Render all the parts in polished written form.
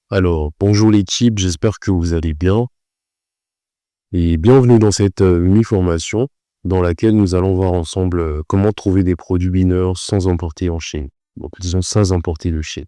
Alors, bonjour l'équipe, j'espère que vous allez bien et bienvenue dans cette mini-formation dans laquelle nous allons voir ensemble comment trouver des produits winners sans importer en Chine. Donc, disons sans importer de Chine.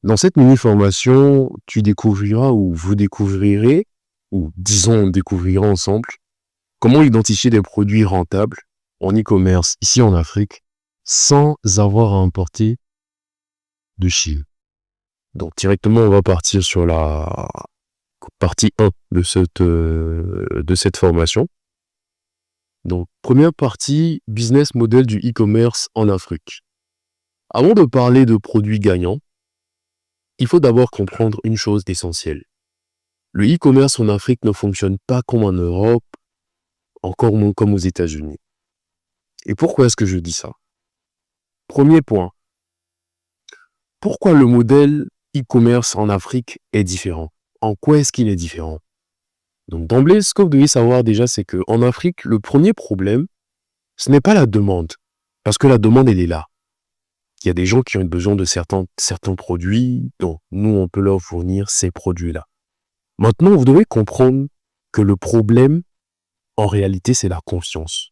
Dans cette mini-formation, tu découvriras ou vous découvrirez, ou disons on découvrira ensemble, comment identifier des produits rentables en e-commerce ici en Afrique sans avoir à importer de Chine. Donc directement, on va partir sur la partie 1 de cette formation. Donc, première partie, business model du e-commerce en Afrique. Avant de parler de produits gagnants, il faut d'abord comprendre une chose essentielle. Le e-commerce en Afrique ne fonctionne pas comme en Europe, encore moins comme aux États-Unis. Et pourquoi est-ce que je dis ça? Premier point, pourquoi le modèle e-commerce en Afrique est différent? En quoi est-ce qu'il est différent? Donc d'emblée, ce que vous devez savoir déjà, c'est qu'en Afrique, le premier problème, ce n'est pas la demande, parce que la demande, elle est là. Il y a des gens qui ont besoin de certains produits, donc nous, on peut leur fournir ces produits-là. Maintenant, vous devez comprendre que le problème, en réalité, c'est la confiance.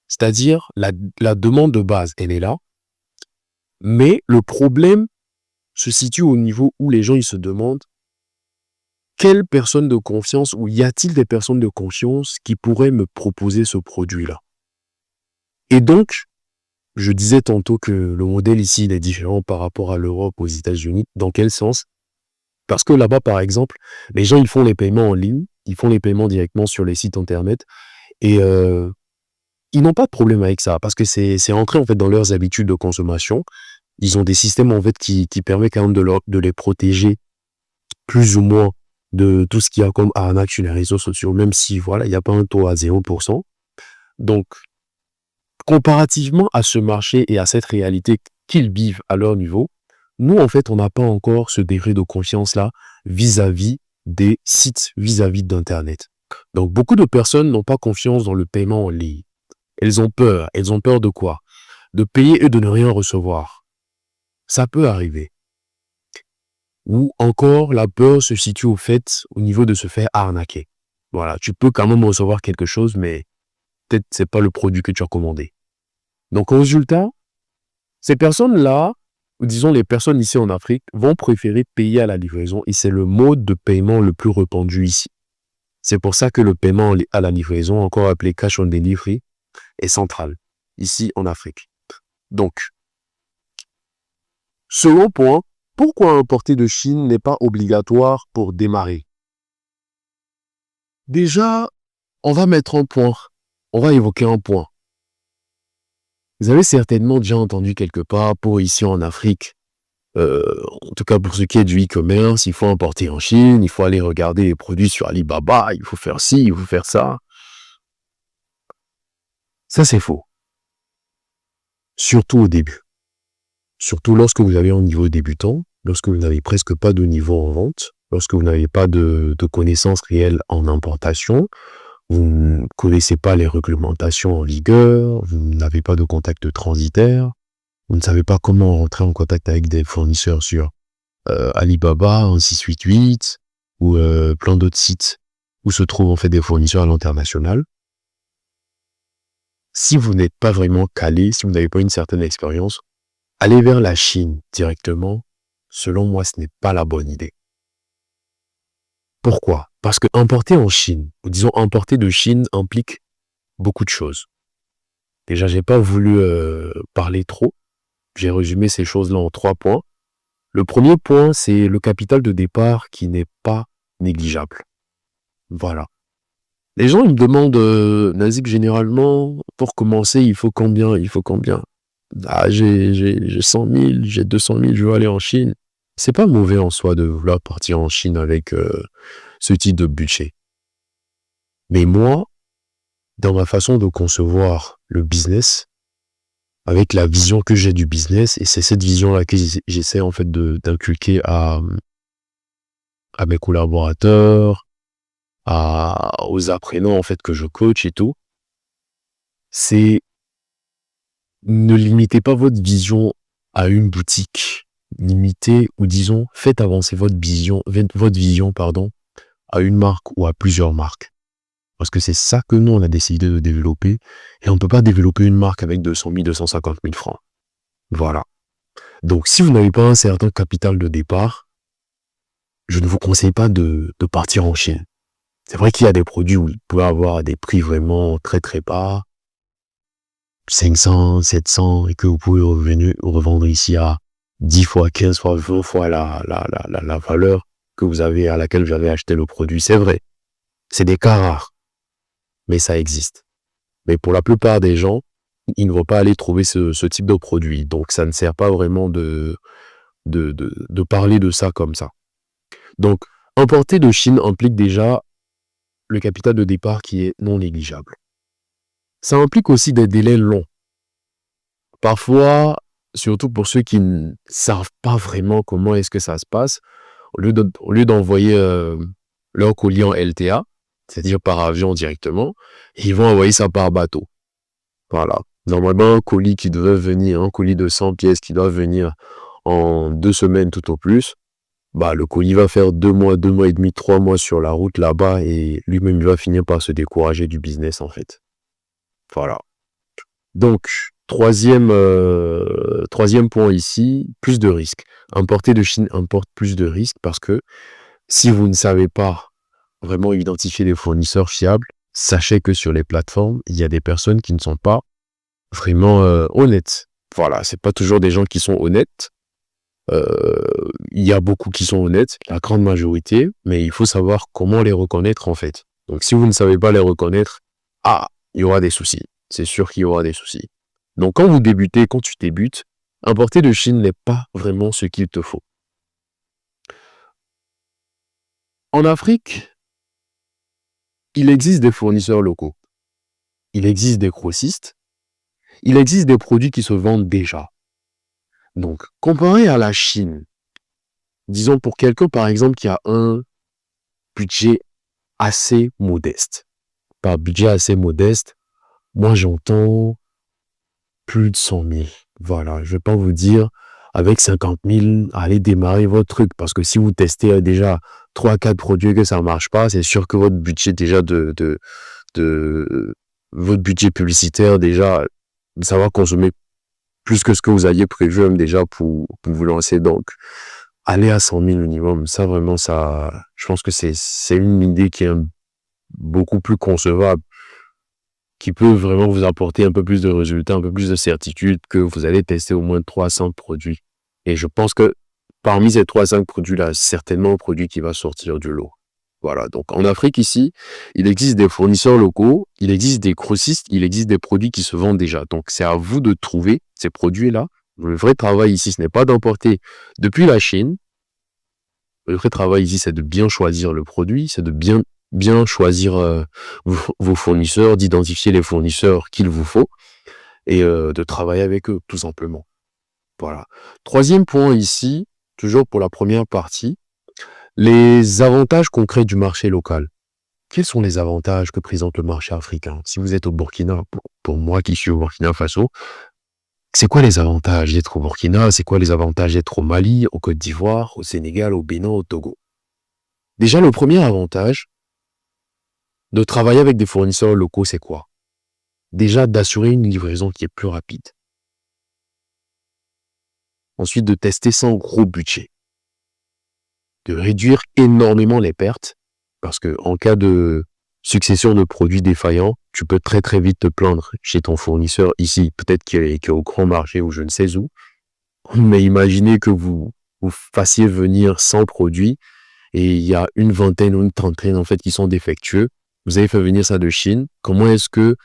C'est-à-dire, la demande de base, elle est là, mais le problème se situe au niveau où les gens, ils se demandent quelle personne de confiance ou y a-t-il des personnes de confiance qui pourraient me proposer ce produit-là? Et donc, je disais tantôt que le modèle ici, il est différent par rapport à l'Europe, aux États-Unis. Dans quel sens? Parce que là-bas, par exemple, les gens, ils font les paiements en ligne, ils font les paiements directement sur les sites internet et ils n'ont pas de problème avec ça parce que c'est entré en fait dans leurs habitudes de consommation. Ils ont des systèmes en fait qui permettent quand même de les protéger plus ou moins de tout ce qu'il y a comme arnaque sur les réseaux sociaux, même si voilà, il n'y a pas un taux à 0%. Donc, comparativement à ce marché et à cette réalité qu'ils vivent à leur niveau, nous, en fait, on n'a pas encore ce degré de confiance-là vis-à-vis des sites, vis-à-vis d'Internet. Donc, beaucoup de personnes n'ont pas confiance dans le paiement en ligne. Elles ont peur. Elles ont peur de quoi? De payer et de ne rien recevoir. Ça peut arriver. Ou encore, la peur se situe au niveau de se faire arnaquer. Voilà, tu peux quand même recevoir quelque chose, mais peut-être c'est pas le produit que tu as commandé. Donc, au résultat, ces personnes-là, ou disons les personnes ici en Afrique, vont préférer payer à la livraison et c'est le mode de paiement le plus répandu ici. C'est pour ça que le paiement à la livraison, encore appelé cash on delivery, est central ici en Afrique. Donc, second point, pourquoi importer de Chine n'est pas obligatoire pour démarrer? Déjà, on va mettre un point, on va évoquer un point. Vous avez certainement déjà entendu quelque part, pour ici en Afrique, en tout cas pour ce qui est du e-commerce, il faut importer en Chine, il faut aller regarder les produits sur Alibaba, il faut faire ci, il faut faire ça. Ça, c'est faux. Surtout au début. Surtout lorsque vous avez un niveau débutant, lorsque vous n'avez presque pas de niveau en vente, lorsque vous n'avez pas de connaissances réelles en importation, vous ne connaissez pas les réglementations en vigueur, vous n'avez pas de contact transitaire, vous ne savez pas comment rentrer en contact avec des fournisseurs sur Alibaba, un 688 ou plein d'autres sites où se trouvent en fait des fournisseurs à l'international. Si vous n'êtes pas vraiment calé, si vous n'avez pas une certaine expérience, aller vers la Chine directement, selon moi, ce n'est pas la bonne idée. Pourquoi? Parce que importer en Chine, ou disons importer de Chine implique beaucoup de choses. Déjà, j'ai pas voulu parler trop. J'ai résumé ces choses-là en 3 points. Le premier point, c'est le capital de départ qui n'est pas négligeable. Voilà. Les gens, ils me demandent, Nazik, généralement, pour commencer, il faut combien? Il faut combien? Ah, j'ai 100 000, j'ai 200 000, je veux aller en Chine. C'est pas mauvais en soi de vouloir partir en Chine avec ce type de budget. Mais moi, dans ma façon de concevoir le business, avec la vision que j'ai du business, et c'est cette vision-là que j'essaie en fait d'inculquer à mes collaborateurs, aux apprenants en fait que je coach et tout, c'est ne limitez pas votre vision à une boutique limitez ou disons, faites avancer votre vision, pardon, à une marque ou à plusieurs marques. Parce que c'est ça que nous, on a décidé de développer. Et on ne peut pas développer une marque avec 200 000, 250 000 francs. Voilà. Donc, si vous n'avez pas un certain capital de départ, je ne vous conseille pas de partir en Chine. C'est vrai qu'il y a des produits où vous pouvez avoir des prix vraiment très très bas, 500, 700, et que vous pouvez revendre ici à 10 fois, 15 fois, 20 fois la valeur que vous avez, à laquelle vous avez acheté le produit. C'est vrai. C'est des cas rares. Mais ça existe. Mais pour la plupart des gens, ils ne vont pas aller trouver ce type de produit. Donc, ça ne sert pas vraiment de parler de ça comme ça. Donc, importer de Chine implique déjà le capital de départ qui est non négligeable. Ça implique aussi des délais longs. Parfois, surtout pour ceux qui ne savent pas vraiment comment est-ce que ça se passe, au lieu d'envoyer leur colis en LTA, c'est-à-dire par avion directement, ils vont envoyer ça par bateau. Voilà. Normalement, un colis qui devait venir, un colis de 100 pièces qui doit venir en 2 semaines tout au plus, bah, le colis va faire 2 mois, 2 mois et demi, 3 mois sur la route là-bas et lui-même, il va finir par se décourager du business, en fait. Voilà. Donc, troisième point ici, plus de risques. Importer de Chine importe plus de risques parce que si vous ne savez pas vraiment identifier des fournisseurs fiables, sachez que sur les plateformes, il y a des personnes qui ne sont pas vraiment honnêtes. Voilà, c'est pas toujours des gens qui sont honnêtes. Il y a beaucoup qui sont honnêtes, la grande majorité, mais il faut savoir comment les reconnaître en fait. Donc si vous ne savez pas les reconnaître, il y aura des soucis. C'est sûr qu'il y aura des soucis. Donc quand tu débutes, importer de Chine n'est pas vraiment ce qu'il te faut. En Afrique, il existe des fournisseurs locaux. Il existe des grossistes. Il existe des produits qui se vendent déjà. Donc, comparé à la Chine, disons pour quelqu'un par exemple qui a un budget assez modeste. Par budget assez modeste, moi j'entends plus de 100 000. Voilà, je vais pas vous dire avec 50 000, allez démarrer votre truc. Parce que si vous testez déjà 3-4 produits et que ça marche pas, c'est sûr que votre budget déjà votre budget publicitaire déjà, ça va consommer plus que ce que vous aviez prévu même déjà pour vous lancer. Donc, aller à 100 000 minimum, ça vraiment, ça, je pense que c'est une idée qui est beaucoup plus concevable, qui peut vraiment vous apporter un peu plus de résultats, un peu plus de certitude que vous allez tester au moins 300 produits. Et je pense que parmi ces 300 produits-là, certainement un produit qui va sortir du lot. Voilà, donc en Afrique ici, il existe des fournisseurs locaux, il existe des grossistes, il existe des produits qui se vendent déjà. Donc c'est à vous de trouver ces produits-là. Le vrai travail ici, ce n'est pas d'emporter depuis la Chine. Le vrai travail ici, c'est de bien choisir le produit, c'est de bien choisir vos fournisseurs, d'identifier les fournisseurs qu'il vous faut et de travailler avec eux, tout simplement. Voilà. Troisième point ici, toujours pour la première partie, les avantages concrets du marché local. Quels sont les avantages que présente le marché africain? Si vous êtes au Burkina, pour moi qui suis au Burkina Faso, c'est quoi les avantages d'être au Burkina? C'est quoi les avantages d'être au Mali, au Côte d'Ivoire, au Sénégal, au Bénin, au Togo? Déjà, le premier avantage de travailler avec des fournisseurs locaux, c'est quoi? Déjà, d'assurer une livraison qui est plus rapide. Ensuite, de tester sans gros budget. De réduire énormément les pertes, parce que en cas de succession de produits défaillants, tu peux très très vite te plaindre chez ton fournisseur ici, peut-être qu'il est au grand marché ou je ne sais où. Mais imaginez que vous fassiez venir 100 produits et il y a une vingtaine ou une trentaine en fait qui sont défectueux. Vous avez fait venir ça de Chine. Comment est-ce que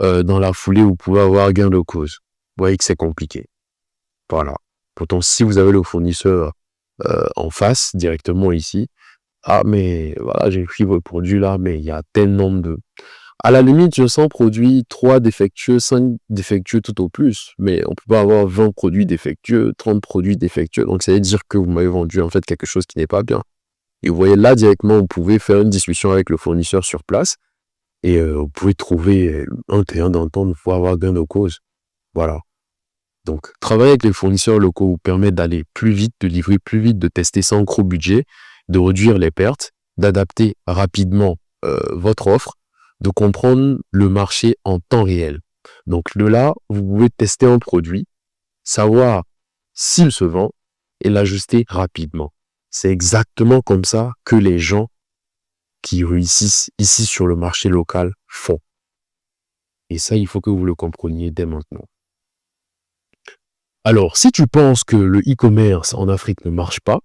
dans la foulée vous pouvez avoir gain de cause? Vous voyez que c'est compliqué. Voilà. Pourtant, si vous avez le fournisseur en face directement ici, mais voilà, j'ai pris votre produit là, mais il y a tel nombre de... À la limite, je sens produit 3 défectueux, 5 défectueux tout au plus, mais on peut pas avoir 20 produits défectueux, 30 produits défectueux, donc ça veut dire que vous m'avez vendu en fait quelque chose qui n'est pas bien. Et vous voyez là directement, vous pouvez faire une discussion avec le fournisseur sur place, et vous pouvez trouver un terrain d'entente pour avoir gain de cause. Voilà. Donc, travailler avec les fournisseurs locaux vous permet d'aller plus vite, de livrer plus vite, de tester sans gros budget, de réduire les pertes, d'adapter rapidement votre offre, de comprendre le marché en temps réel. Donc là, vous pouvez tester un produit, savoir s'il se vend et l'ajuster rapidement. C'est exactement comme ça que les gens qui réussissent ici sur le marché local font. Et ça, il faut que vous le compreniez dès maintenant. Alors, si tu penses que le e-commerce en Afrique ne marche pas,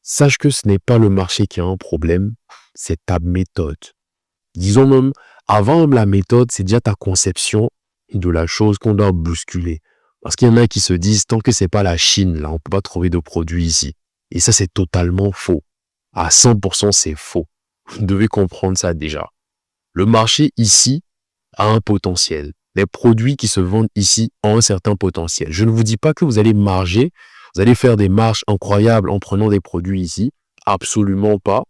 sache que ce n'est pas le marché qui a un problème, c'est ta méthode. Disons même, avant même la méthode, c'est déjà ta conception de la chose qu'on doit bousculer. Parce qu'il y en a qui se disent, tant que c'est pas la Chine, là, on peut pas trouver de produits ici. Et ça, c'est totalement faux. À 100%, c'est faux. Vous devez comprendre ça déjà. Le marché ici a un potentiel. Les produits qui se vendent ici ont un certain potentiel. Je ne vous dis pas que vous allez marger, vous allez faire des marges incroyables en prenant des produits ici. Absolument pas.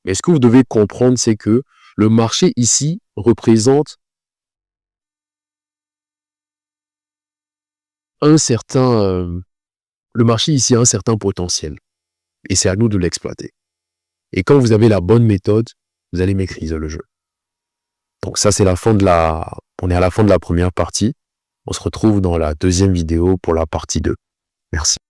Mais ce que vous devez comprendre, c'est que le marché ici représente un certain potentiel. Et c'est à nous de l'exploiter. Et quand vous avez la bonne méthode, vous allez maîtriser le jeu. Donc ça, c'est on est à la fin de la première partie. On se retrouve dans la deuxième vidéo pour la partie 2. Merci.